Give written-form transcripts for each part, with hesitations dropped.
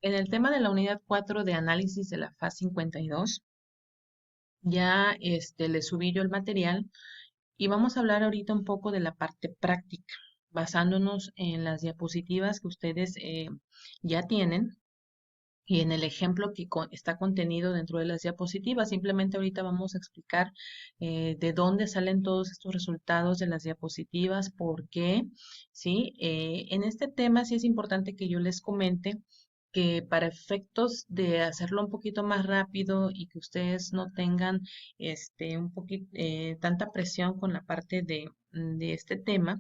En el tema de la unidad 4 de análisis de la FAS 52, ya le subí yo el material y vamos a hablar ahorita un poco de la parte práctica, basándonos en las diapositivas que ustedes ya tienen y en el ejemplo que está contenido dentro de las diapositivas. Simplemente ahorita vamos a explicar de dónde salen todos estos resultados de las diapositivas, por qué, ¿sí? En este tema sí es importante que yo les comente que para efectos de hacerlo un poquito más rápido y que ustedes no tengan un poquito tanta presión con la parte de este tema,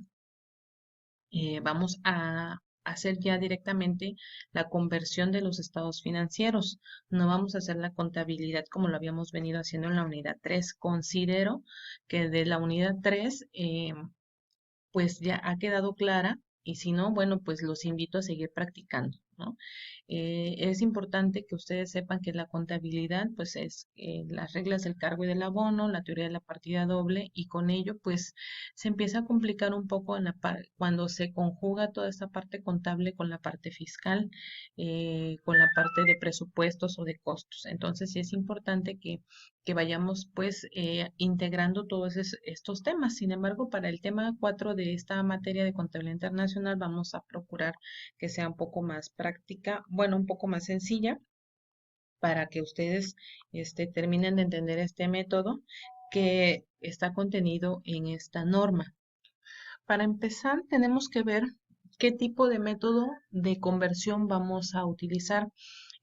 vamos a hacer ya directamente la conversión de los estados financieros. No vamos a hacer la contabilidad como lo habíamos venido haciendo en la unidad 3. Considero que de la unidad 3 pues ya ha quedado clara y si no, bueno, pues los invito a seguir practicando, ¿no? Es importante que ustedes sepan que la contabilidad, pues es las reglas del cargo y del abono, la teoría de la partida doble y con ello, pues se empieza a complicar un poco en cuando se conjuga toda esta parte contable con la parte fiscal, con la parte de presupuestos o de costos. Entonces, sí es importante que vayamos pues integrando todos estos temas. Sin embargo, para el tema 4 de esta materia de contabilidad internacional vamos a procurar que sea un poco más práctica, bueno, un poco más sencilla para que ustedes terminen de entender este método que está contenido en esta norma. Para empezar, tenemos que ver qué tipo de método de conversión vamos a utilizar.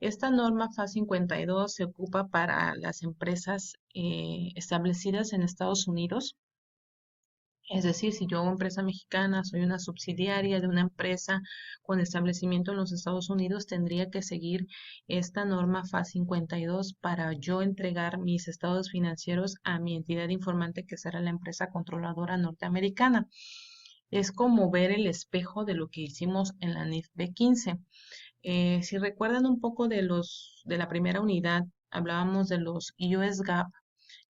Esta norma FAS 52 se ocupa para las empresas establecidas en Estados Unidos. Es decir, si yo, empresa mexicana, soy una subsidiaria de una empresa con establecimiento en los Estados Unidos, tendría que seguir esta norma FAS 52 para yo entregar mis estados financieros a mi entidad informante, que será la empresa controladora norteamericana. Es como ver el espejo de lo que hicimos en la NIF B15. Si recuerdan un poco de la primera unidad, hablábamos de los US GAAP,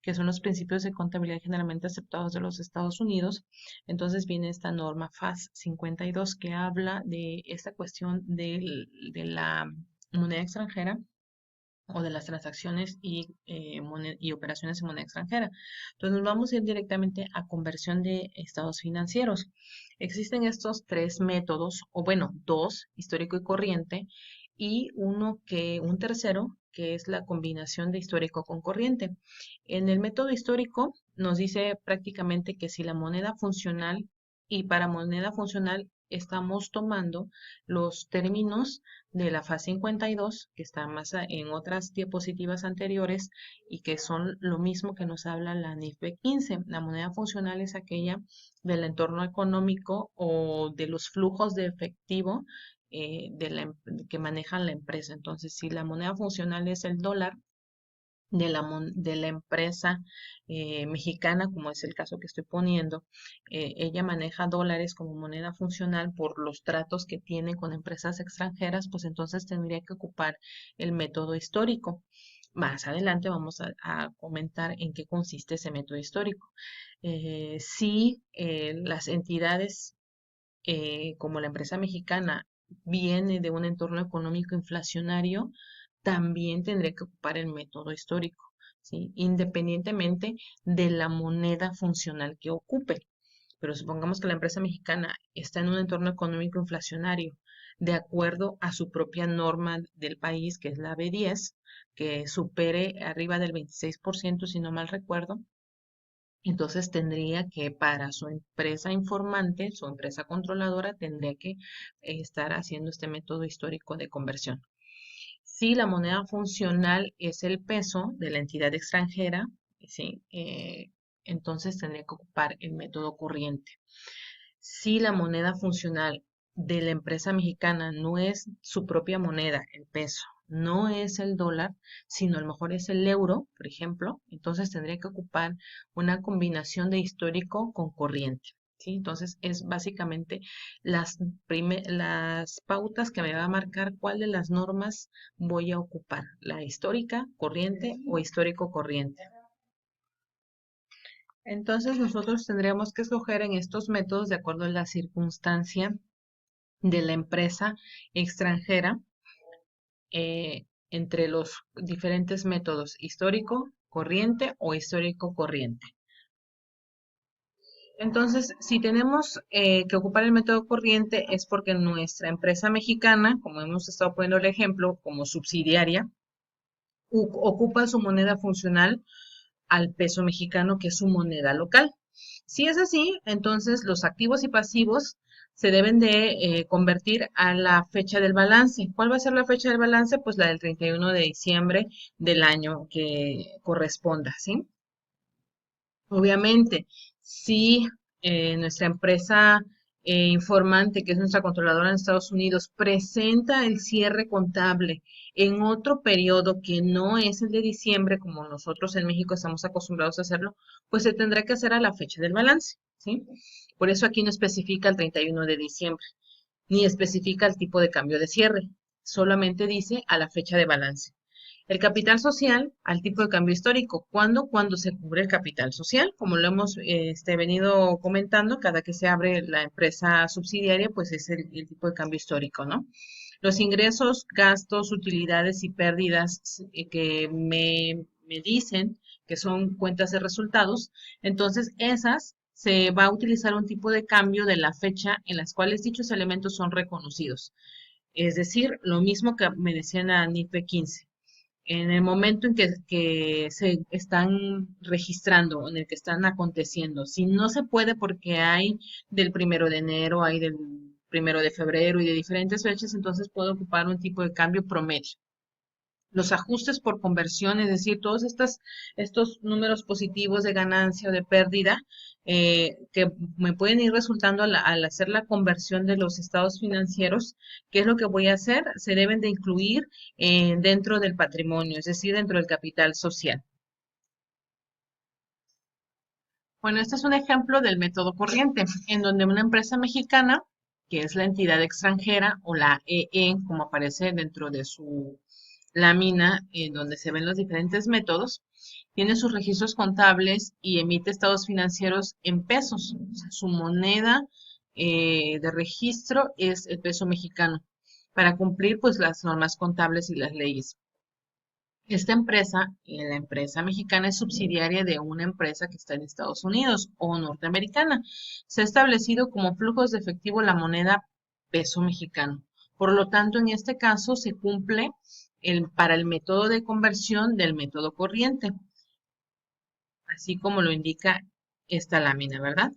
que son los principios de contabilidad generalmente aceptados de los Estados Unidos. Entonces viene esta norma FAS 52 que habla de esta cuestión de la moneda extranjera o de las transacciones y operaciones en moneda extranjera. Entonces nos vamos a ir directamente a conversión de estados financieros. Existen estos tres métodos, o bueno, dos, histórico y corriente, y un tercero, que es la combinación de histórico con corriente. En el método histórico nos dice prácticamente que si la moneda funcional, y para moneda funcional estamos tomando los términos de la FAS 52, que está más en otras diapositivas anteriores y que son lo mismo que nos habla la NIF B15. La moneda funcional es aquella del entorno económico o de los flujos de efectivo que manejan la empresa. Entonces, si la moneda funcional es el dólar, de la empresa mexicana, como es el caso que estoy poniendo, ella maneja dólares como moneda funcional por los tratos que tiene con empresas extranjeras, pues entonces tendría que ocupar el método histórico. Más adelante vamos a comentar en qué consiste ese método histórico. Si las entidades como la empresa mexicana viene de un entorno económico inflacionario, también tendría que ocupar el método histórico, ¿sí? Independientemente de la moneda funcional que ocupe. Pero supongamos que la empresa mexicana está en un entorno económico inflacionario, de acuerdo a su propia norma del país, que es la B10, que supere arriba del 26%, si no mal recuerdo. Entonces tendría que, para su empresa informante, su empresa controladora, tendría que estar haciendo este método histórico de conversión. Si la moneda funcional es el peso de la entidad extranjera, ¿sí? Entonces tendría que ocupar el método corriente. Si la moneda funcional de la empresa mexicana no es su propia moneda, el peso, no es el dólar, sino a lo mejor es el euro, por ejemplo, entonces tendría que ocupar una combinación de histórico con corriente. ¿Sí? Entonces es básicamente las pautas que me va a marcar cuál de las normas voy a ocupar, la histórica, corriente o histórico corriente. Entonces nosotros tendríamos que escoger en estos métodos de acuerdo a la circunstancia de la empresa extranjera entre los diferentes métodos histórico, corriente o histórico corriente. Entonces, si tenemos que ocupar el método corriente es porque nuestra empresa mexicana, como hemos estado poniendo el ejemplo, como subsidiaria, ocupa su moneda funcional al peso mexicano, que es su moneda local. Si es así, entonces los activos y pasivos se deben de convertir a la fecha del balance. ¿Cuál va a ser la fecha del balance? Pues la del 31 de diciembre del año que corresponda, ¿sí? Obviamente, si nuestra empresa informante, que es nuestra controladora en Estados Unidos, presenta el cierre contable en otro periodo que no es el de diciembre, como nosotros en México estamos acostumbrados a hacerlo, pues se tendrá que hacer a la fecha del balance, ¿sí? Por eso aquí no especifica el 31 de diciembre, ni especifica el tipo de cambio de cierre, solamente dice a la fecha de balance. El capital social al tipo de cambio histórico. ¿Cuándo? Cuando se cubre el capital social. Como lo hemos venido comentando, cada que se abre la empresa subsidiaria, pues es el tipo de cambio histórico, ¿no? Los ingresos, gastos, utilidades y pérdidas que me dicen que son cuentas de resultados, entonces esas se va a utilizar un tipo de cambio de la fecha en las cuales dichos elementos son reconocidos. Es decir, lo mismo que me decían a NIPE 15 en el momento en que se están registrando, en el que están aconteciendo. Si no se puede porque hay del 1 de enero, hay del 1 de febrero y de diferentes fechas, entonces puedo ocupar un tipo de cambio promedio. Los ajustes por conversión, es decir, todos estos números positivos de ganancia o de pérdida que me pueden ir resultando al hacer la conversión de los estados financieros, ¿qué es lo que voy a hacer? Se deben de incluir dentro del patrimonio, es decir, dentro del capital social. Bueno, este es un ejemplo del método corriente, en donde una empresa mexicana, que es la entidad extranjera o la EE, como aparece dentro de su lámina, en donde se ven los diferentes métodos, tiene sus registros contables y emite estados financieros en pesos. O sea, su moneda de registro es el peso mexicano para cumplir pues las normas contables y las leyes. Esta empresa, la empresa mexicana, es subsidiaria de una empresa que está en Estados Unidos o norteamericana. Se ha establecido como flujos de efectivo la moneda peso mexicano. Por lo tanto, en este caso se cumple para el método de conversión del método corriente, así como lo indica esta lámina, ¿verdad?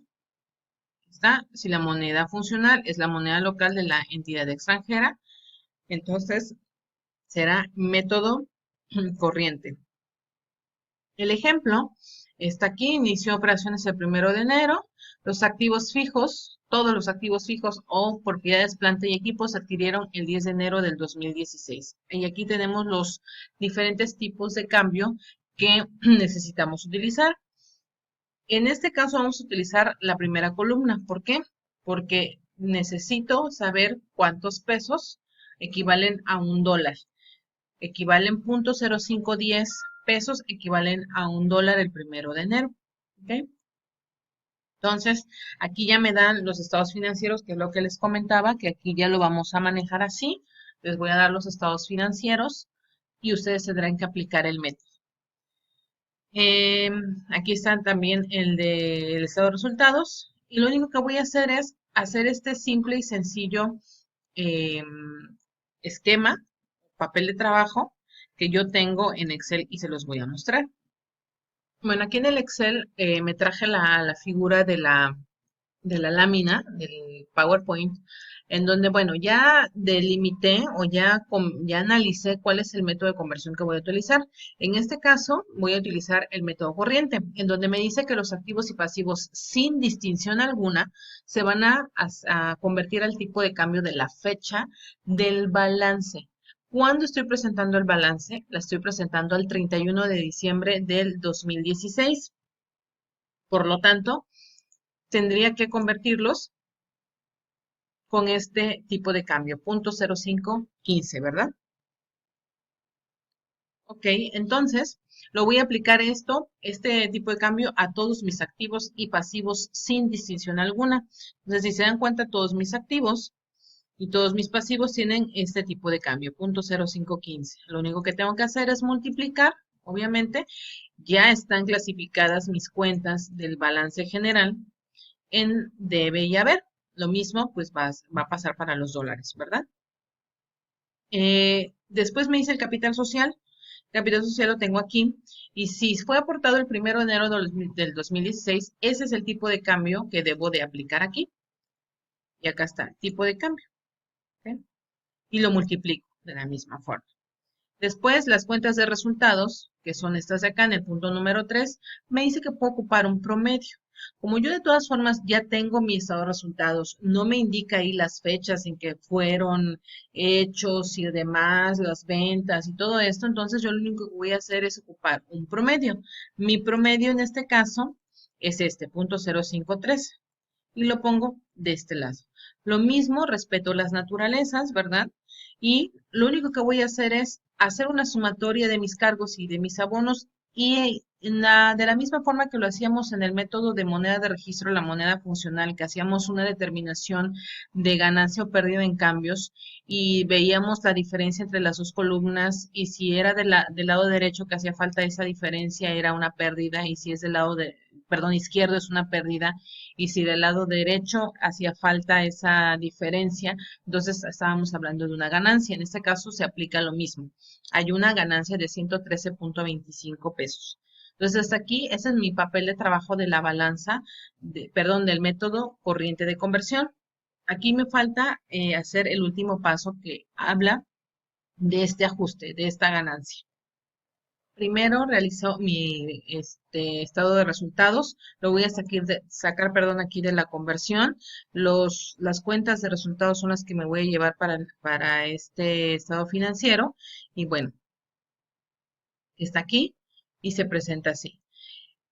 Está, si la moneda funcional es la moneda local de la entidad extranjera, entonces será método corriente. El ejemplo está aquí, inició operaciones el 1 de enero, los activos fijos, todos los activos fijos o propiedades, planta y equipos se adquirieron el 10 de enero del 2016. Y aquí tenemos los diferentes tipos de cambio que necesitamos utilizar. En este caso vamos a utilizar la primera columna. ¿Por qué? Porque necesito saber cuántos pesos equivalen a $1. Equivalen 0.0510 pesos, equivalen a $1 el 1 de enero. ¿Ok? Entonces, aquí ya me dan los estados financieros, que es lo que les comentaba, que aquí ya lo vamos a manejar así. Les voy a dar los estados financieros y ustedes tendrán que aplicar el método. Aquí están también el del estado de resultados. Y lo único que voy a hacer es hacer este simple y sencillo esquema, papel de trabajo, que yo tengo en Excel y se los voy a mostrar. Bueno, aquí en el Excel me traje la figura de la lámina del PowerPoint, en donde, bueno, ya delimité o ya analicé cuál es el método de conversión que voy a utilizar. En este caso, voy a utilizar el método corriente, en donde me dice que los activos y pasivos sin distinción alguna se van a convertir al tipo de cambio de la fecha del balance. ¿Cuándo estoy presentando el balance? La estoy presentando al 31 de diciembre del 2016. Por lo tanto, tendría que convertirlos con este tipo de cambio, 0.0515, ¿verdad? Ok, entonces lo voy a aplicar este tipo de cambio a todos mis activos y pasivos sin distinción alguna. Entonces, si se dan cuenta, todos mis activos Y todos mis pasivos tienen este tipo de cambio, 0.0515. Lo único que tengo que hacer es multiplicar, obviamente. Ya están clasificadas mis cuentas del balance general en debe y haber. Lo mismo, pues va a pasar para los dólares, ¿verdad? Después me dice el capital social. Capital social lo tengo aquí. Y si fue aportado el 1 de enero del 2016, ese es el tipo de cambio que debo de aplicar aquí. Y acá está, tipo de cambio. ¿Ok? Y lo multiplico de la misma forma. Después, las cuentas de resultados, que son estas de acá en el punto número 3, me dice que puedo ocupar un promedio. Como yo de todas formas ya tengo mi estado de resultados, no me indica ahí las fechas en que fueron hechos y demás, las ventas y todo esto, entonces yo lo único que voy a hacer es ocupar un promedio. Mi promedio en este caso es este, punto 053, y lo pongo de este lado. Lo mismo, respeto las naturalezas, ¿verdad? Y lo único que voy a hacer es hacer una sumatoria de mis cargos y de mis abonos y de la misma forma que lo hacíamos en el método de moneda de registro, la moneda funcional, que hacíamos una determinación de ganancia o pérdida en cambios y veíamos la diferencia entre las dos columnas y si era del lado derecho que hacía falta esa diferencia era una pérdida y si es del lado perdón, izquierdo es una pérdida y si del lado derecho hacía falta esa diferencia, entonces estábamos hablando de una ganancia. En este caso se aplica lo mismo. Hay una ganancia de 113.25 pesos. Entonces hasta aquí, ese es mi papel de trabajo de la balanza, perdón, del método corriente de conversión. Aquí me falta hacer el último paso que habla de este ajuste, de esta ganancia. Primero realizo mi estado de resultados, lo voy a sacar, perdón, aquí de la conversión. Las cuentas de resultados son las que me voy a llevar para este estado financiero. Y bueno, está aquí y se presenta así.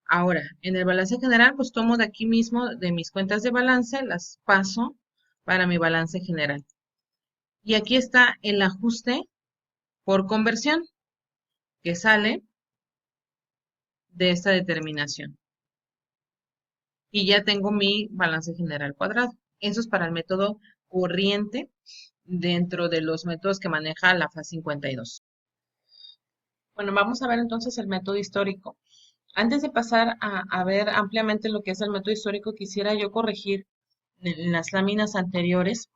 Ahora, en el balance general, pues tomo de aquí mismo, de mis cuentas de balance, las paso para mi balance general. Y aquí está el ajuste por conversión que sale de esta determinación. Y ya tengo mi balance general cuadrado. Eso es para el método corriente dentro de los métodos que maneja la FA 52. Bueno, vamos a ver entonces el método histórico. Antes de pasar a ver ampliamente lo que es el método histórico, quisiera yo corregir en las láminas anteriores,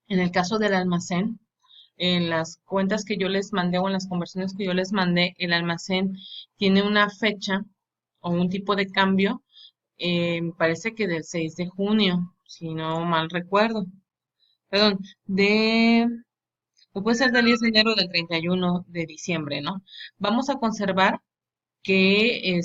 en el caso del almacén, en las cuentas que yo les mandé o en las conversiones que yo les mandé, el almacén tiene una fecha o un tipo de cambio, me parece que del 6 de junio, si no mal recuerdo. Perdón, o puede ser del 10 de enero o del 31 de diciembre, ¿no? Vamos a conservar que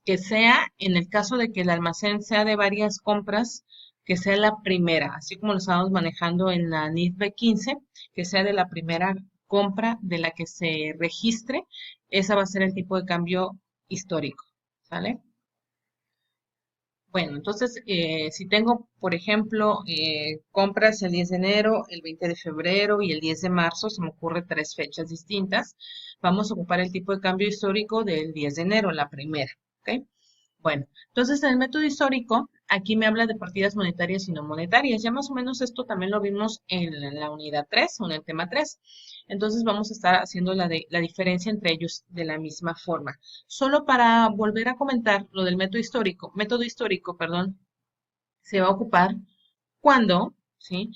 que sea, en el caso de que el almacén sea de varias compras, que sea la primera, así como lo estamos manejando en la NIF B15, que sea de la primera compra de la que se registre, esa va a ser el tipo de cambio histórico, ¿sale? Bueno, entonces, si tengo, por ejemplo, compras el 10 de enero, el 20 de febrero y el 10 de marzo, se me ocurre tres fechas distintas, vamos a ocupar el tipo de cambio histórico del 10 de enero, la primera, ¿ok? Bueno, entonces en el método histórico, aquí me habla de partidas monetarias y no monetarias. Ya más o menos esto también lo vimos en la unidad 3 o en el tema 3. Entonces vamos a estar haciendo la diferencia entre ellos de la misma forma. Solo para volver a comentar lo del método histórico, perdón, se va a ocupar cuando, ¿sí?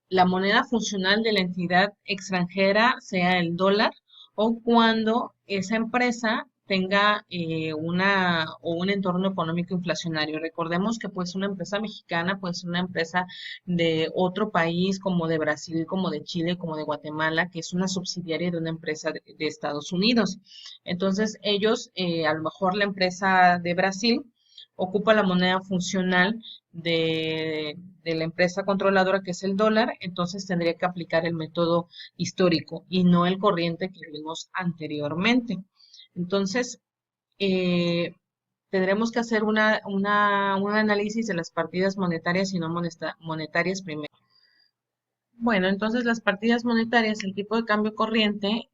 La moneda funcional de la entidad extranjera sea el dólar o cuando esa empresa tenga un entorno económico inflacionario. Recordemos que pues una empresa mexicana, pues una empresa de otro país como de Brasil, como de Chile, como de Guatemala, que es una subsidiaria de una empresa de Estados Unidos. Entonces ellos, a lo mejor la empresa de Brasil ocupa la moneda funcional de la empresa controladora, que es el dólar, entonces tendría que aplicar el método histórico y no el corriente que vimos anteriormente. Entonces, eh, tendremos que hacer un análisis de las partidas monetarias y no monetarias primero. Bueno, entonces las partidas monetarias, el tipo de cambio corriente,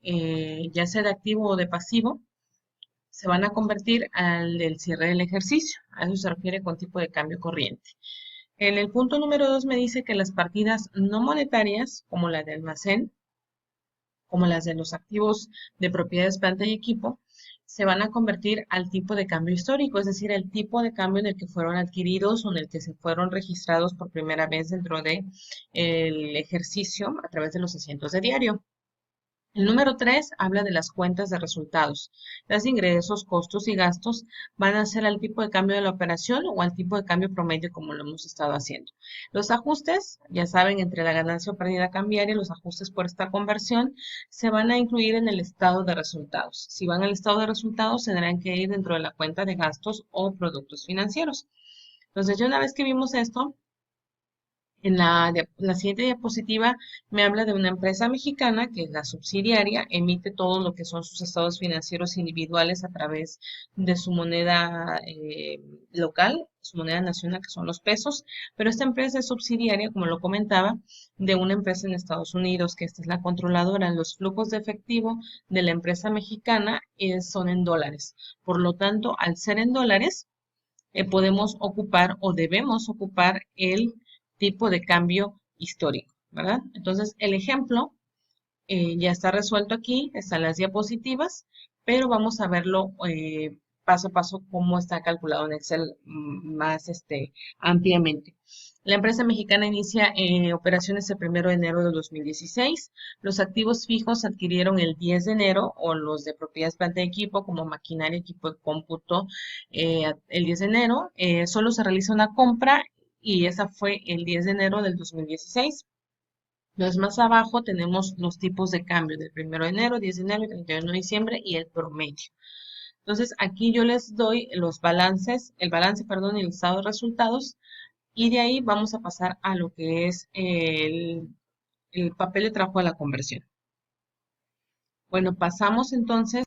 ya sea de activo o de pasivo, se van a convertir al del cierre del ejercicio. A eso se refiere con tipo de cambio corriente. En el punto número 2 me dice que las partidas no monetarias, como la de almacén, como las de los activos de propiedades, planta y equipo, se van a convertir al tipo de cambio histórico, es decir, el tipo de cambio en el que fueron adquiridos o en el que se fueron registrados por primera vez dentro de el ejercicio a través de los asientos de diario. El número 3 habla de las cuentas de resultados. Los ingresos, costos y gastos van a ser al tipo de cambio de la operación o al tipo de cambio promedio como lo hemos estado haciendo. Los ajustes, ya saben, entre la ganancia o pérdida cambiaria, los ajustes por esta conversión se van a incluir en el estado de resultados. Si van al estado de resultados, tendrán que ir dentro de la cuenta de gastos o productos financieros. Entonces, ya una vez que vimos esto, en la siguiente diapositiva me habla de una empresa mexicana que es la subsidiaria, emite todo lo que son sus estados financieros individuales a través de su moneda local, su moneda nacional, que son los pesos, pero esta empresa es subsidiaria, como lo comentaba, de una empresa en Estados Unidos, que esta es la controladora. Los flujos de efectivo de la empresa mexicana son en dólares. Por lo tanto, al ser en dólares, podemos ocupar o debemos ocupar el tipo de cambio histórico, ¿verdad? Entonces, el ejemplo ya está resuelto aquí, están las diapositivas, pero vamos a verlo paso a paso cómo está calculado en Excel más ampliamente. La empresa mexicana inicia operaciones el 1 de enero de 2016. Los activos fijos se adquirieron el 10 de enero o los de propiedades, planta y equipo como maquinaria, equipo de cómputo el 10 de enero. Solo se realiza una compra y esa fue el 10 de enero del 2016. Entonces, más abajo tenemos los tipos de cambio del 1 de enero, 10 de enero y 31 de diciembre y el promedio. Entonces, aquí yo les doy los balances, el balance, perdón, y el estado de resultados y de ahí vamos a pasar a lo que es el papel de trabajo de la conversión. Bueno, pasamos entonces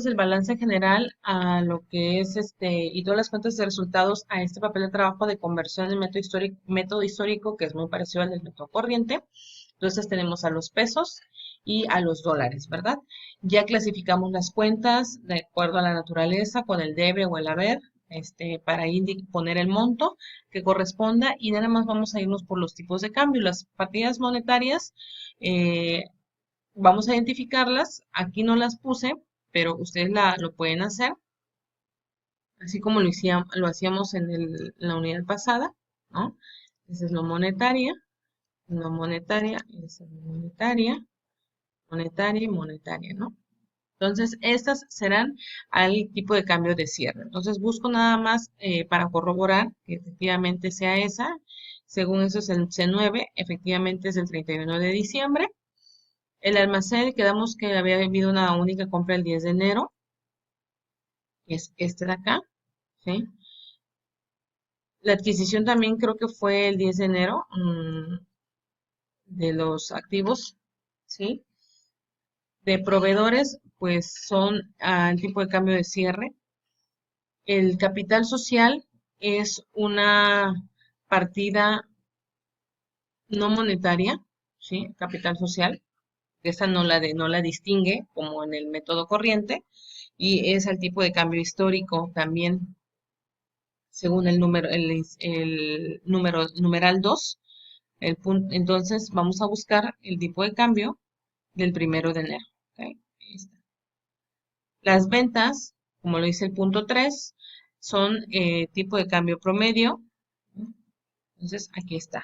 el balance general a lo que es y todas las cuentas de resultados a este papel de trabajo de conversión del método histórico, que es muy parecido al del método corriente. Entonces tenemos a los pesos y a los dólares, ¿verdad? Ya clasificamos las cuentas de acuerdo a la naturaleza, con el debe o el haber, para poner el monto que corresponda y nada más vamos a irnos por los tipos de cambio. Las partidas monetarias, eh, vamos a identificarlas. Aquí no las puse, pero ustedes lo pueden hacer, así como lo hacíamos en la unidad pasada, ¿no? Esa es lo monetaria, no monetaria, esa es monetaria, monetaria y monetaria, ¿no? Entonces, estas serán al tipo de cambio de cierre. Entonces, busco nada más para corroborar que efectivamente sea esa. Según eso es el C9, efectivamente es el 31 de diciembre. El almacén, quedamos que había habido una única compra el 10 de enero, es este de acá, ¿sí? La adquisición también creo que fue el 10 de enero de los activos, ¿sí? De proveedores, pues son al tipo de cambio de cierre. El capital social es una partida no monetaria, ¿sí? Capital social. Esa no la distingue como en el método corriente y es al tipo de cambio histórico también según el número numeral 2. Entonces vamos a buscar el tipo de cambio del 1 de enero. ¿Ok? Ahí está. Las ventas, como lo dice el punto 3, son tipo de cambio promedio. Entonces aquí está.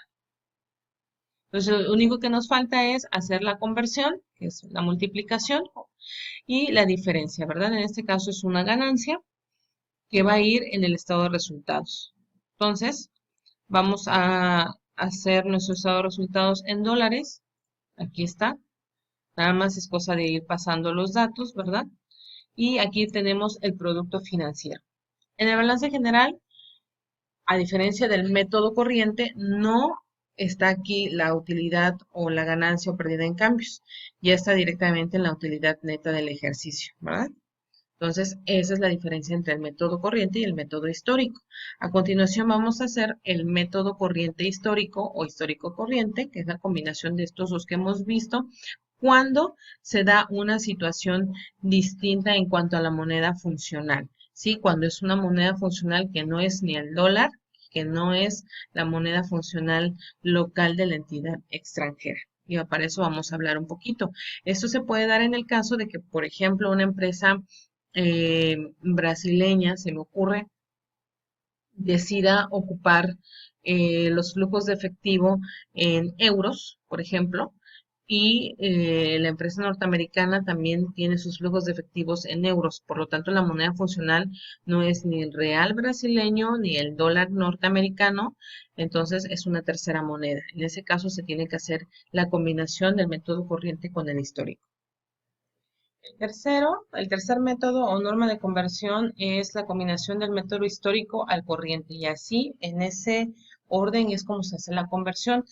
Entonces lo único que nos falta es hacer la conversión, que es la multiplicación, y la diferencia, ¿verdad? En este caso es una ganancia que va a ir en el estado de resultados. Entonces, vamos a hacer nuestro estado de resultados en dólares. Aquí está. Nada más es cosa de ir pasando los datos, ¿verdad? Y aquí tenemos el producto financiero. En el balance general, a diferencia del método corriente, no está aquí la utilidad o la ganancia o pérdida en cambios. Ya está directamente en la utilidad neta del ejercicio, ¿verdad? Entonces, esa es la diferencia entre el método corriente y el método histórico. A continuación vamos a hacer el método corriente histórico o histórico corriente, que es la combinación de estos dos que hemos visto, cuando se da una situación distinta en cuanto a la moneda funcional. ¿Sí? Cuando es una moneda funcional que no es ni el dólar, que no es la moneda funcional local de la entidad extranjera. Y para eso vamos a hablar un poquito. Esto se puede dar en el caso de que, por ejemplo, una empresa brasileña, se me ocurre, decida ocupar los flujos de efectivo en euros, por ejemplo, y la empresa norteamericana también tiene sus flujos de efectivos en euros. Por lo tanto, la moneda funcional no es ni el real brasileño ni el dólar norteamericano, entonces es una tercera moneda. En ese caso se tiene que hacer la combinación del método corriente con el histórico. El tercer método o norma de conversión es la combinación del método histórico al corriente y así en ese orden es como se hace la conversión,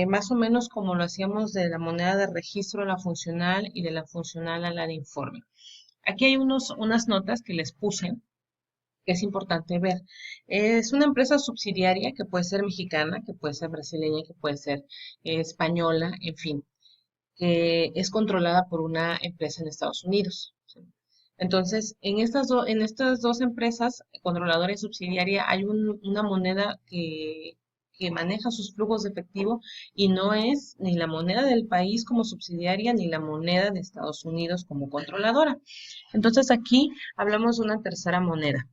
más o menos como lo hacíamos de la moneda de registro a la funcional y de la funcional a la de informe. Aquí hay unas notas que les puse que es importante ver. Es una empresa subsidiaria que puede ser mexicana, que puede ser brasileña, que puede ser española, en fin, que es controlada por una empresa en Estados Unidos. ¿Sí? Entonces, en estas dos empresas, controladora y subsidiaria, hay una moneda que maneja sus flujos de efectivo y no es ni la moneda del país como subsidiaria ni la moneda de Estados Unidos como controladora. Entonces, aquí hablamos de una tercera moneda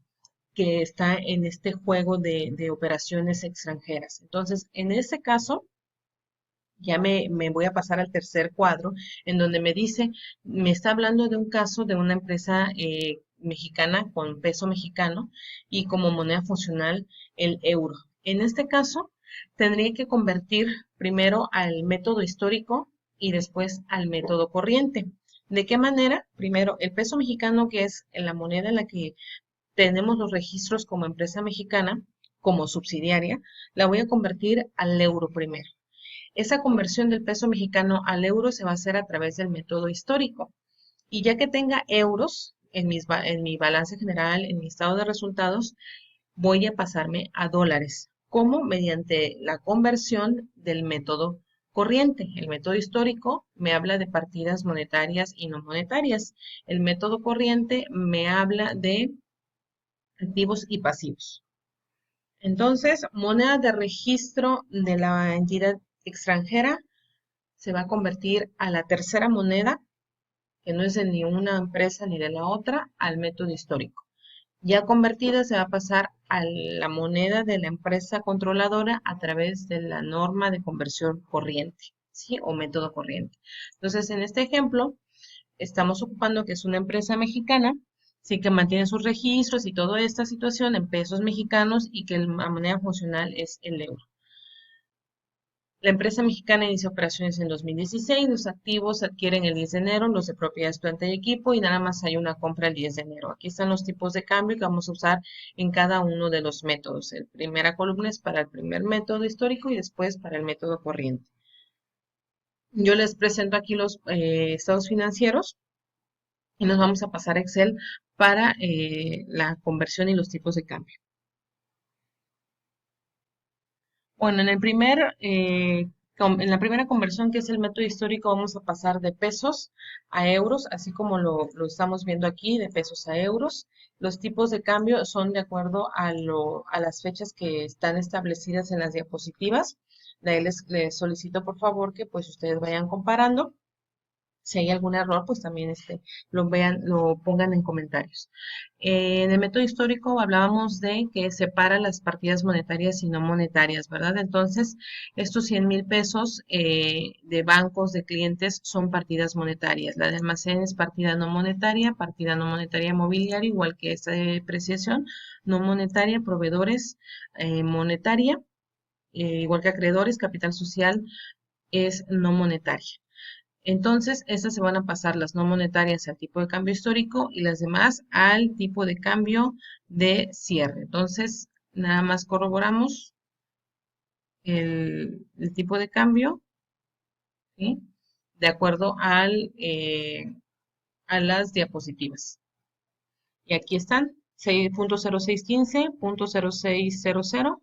que está en este juego de operaciones extranjeras. Entonces, en ese caso, ya me voy a pasar al tercer cuadro, en donde me dice, me está hablando de un caso de una empresa mexicana con peso mexicano y como moneda funcional el euro. En este caso, tendría que convertir primero al método histórico y después al método corriente. ¿De qué manera? Primero, el peso mexicano, que es la moneda en la que tenemos los registros como empresa mexicana, como subsidiaria, la voy a convertir al euro primero. Esa conversión del peso mexicano al euro se va a hacer a través del método histórico. Y ya que tenga euros en mi balance general, en mi estado de resultados, voy a pasarme a dólares. ¿Cómo? Mediante la conversión del método corriente. El método histórico me habla de partidas monetarias y no monetarias. El método corriente me habla de activos y pasivos. Entonces, moneda de registro de la entidad extranjera se va a convertir a la tercera moneda, que no es de ni una empresa ni de la otra, al método histórico. Ya convertida se va a pasar a la moneda de la empresa controladora a través de la norma de conversión corriente, ¿sí? O método corriente. Entonces, en este ejemplo, estamos ocupando que es una empresa mexicana, sí que mantiene sus registros y toda esta situación en pesos mexicanos y que la moneda funcional es el euro. La empresa mexicana inicia operaciones en 2016, los activos se adquieren el 10 de enero, los de propiedad, planta y equipo, y nada más hay una compra el 10 de enero. Aquí están los tipos de cambio que vamos a usar en cada uno de los métodos. La primera columna es para el primer método histórico y después para el método corriente. Yo les presento aquí los estados financieros y nos vamos a pasar a Excel para la conversión y los tipos de cambio. Bueno, en la primera conversión, que es el método histórico, vamos a pasar de pesos a euros, así como lo estamos viendo aquí, de pesos a euros. Los tipos de cambio son de acuerdo a las fechas que están establecidas en las diapositivas. De ahí les solicito, por favor, que pues ustedes vayan comparando. Si hay algún error, pues también lo pongan en comentarios. En el método histórico hablábamos de que separa las partidas monetarias y no monetarias, ¿verdad? Entonces, estos 100,000 pesos de bancos, de clientes, son partidas monetarias. La de almacén es partida no monetaria mobiliaria, igual que esta de depreciación, no monetaria, proveedores, monetaria, igual que acreedores, capital social es no monetaria. Entonces, estas se van a pasar las no monetarias al tipo de cambio histórico y las demás al tipo de cambio de cierre. Entonces, nada más corroboramos el tipo de cambio, ¿sí? De acuerdo a las diapositivas. Y aquí están, 6.0615, 0.0600,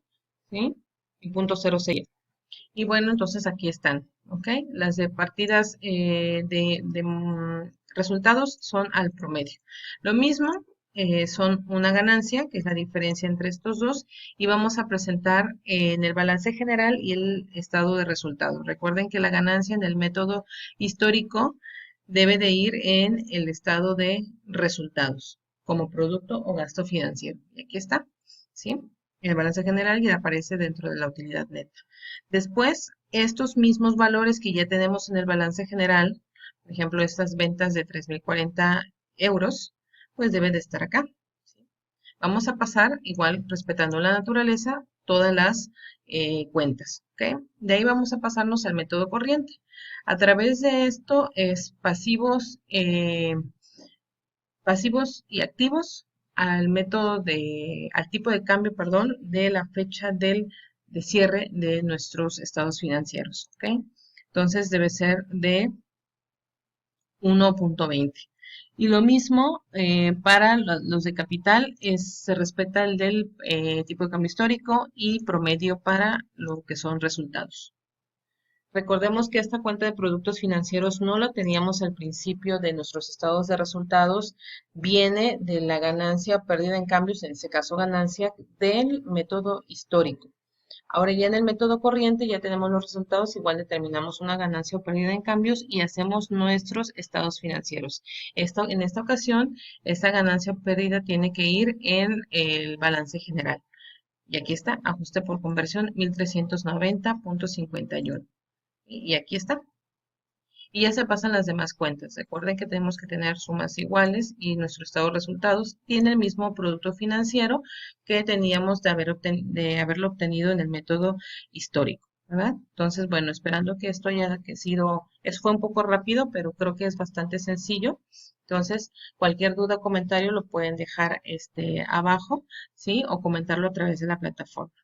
¿sí? Y 0.06. Y bueno, entonces aquí están, ¿ok? Las de partidas resultados son al promedio. Lo mismo son una ganancia, que es la diferencia entre estos dos, y vamos a presentar en el balance general y el estado de resultados. Recuerden que la ganancia en el método histórico debe de ir en el estado de resultados, como producto o gasto financiero. Y aquí está, ¿sí? El balance general ya aparece dentro de la utilidad neta. Después, estos mismos valores que ya tenemos en el balance general, por ejemplo, estas ventas de 3.040 euros, pues debe de estar acá. ¿Sí? Vamos a pasar, igual respetando la naturaleza, todas las cuentas. ¿Ok? De ahí vamos a pasarnos al método corriente. A través de esto es pasivos y activos al método al tipo de cambio, perdón, de la fecha de cierre de nuestros estados financieros. ¿Ok? Entonces debe ser de 1.20. Y lo mismo para los de capital, se respeta el del tipo de cambio histórico y promedio para lo que son resultados. Recordemos que esta cuenta de productos financieros no la teníamos al principio de nuestros estados de resultados, viene de la ganancia o pérdida en cambios, en ese caso ganancia, del método histórico. Ahora ya en el método corriente ya tenemos los resultados, igual determinamos una ganancia o pérdida en cambios y hacemos nuestros estados financieros. En esta ocasión, esta ganancia o pérdida tiene que ir en el balance general. Y aquí está, ajuste por conversión 1390.51. Y aquí está. Y ya se pasan las demás cuentas. Recuerden que tenemos que tener sumas iguales y nuestro estado de resultados tiene el mismo producto financiero que teníamos de haberlo obtenido en el método histórico, ¿verdad? Entonces, bueno, esperando que esto haya que fue un poco rápido, pero creo que es bastante sencillo. Entonces, cualquier duda o comentario lo pueden dejar abajo, ¿sí? O comentarlo a través de la plataforma.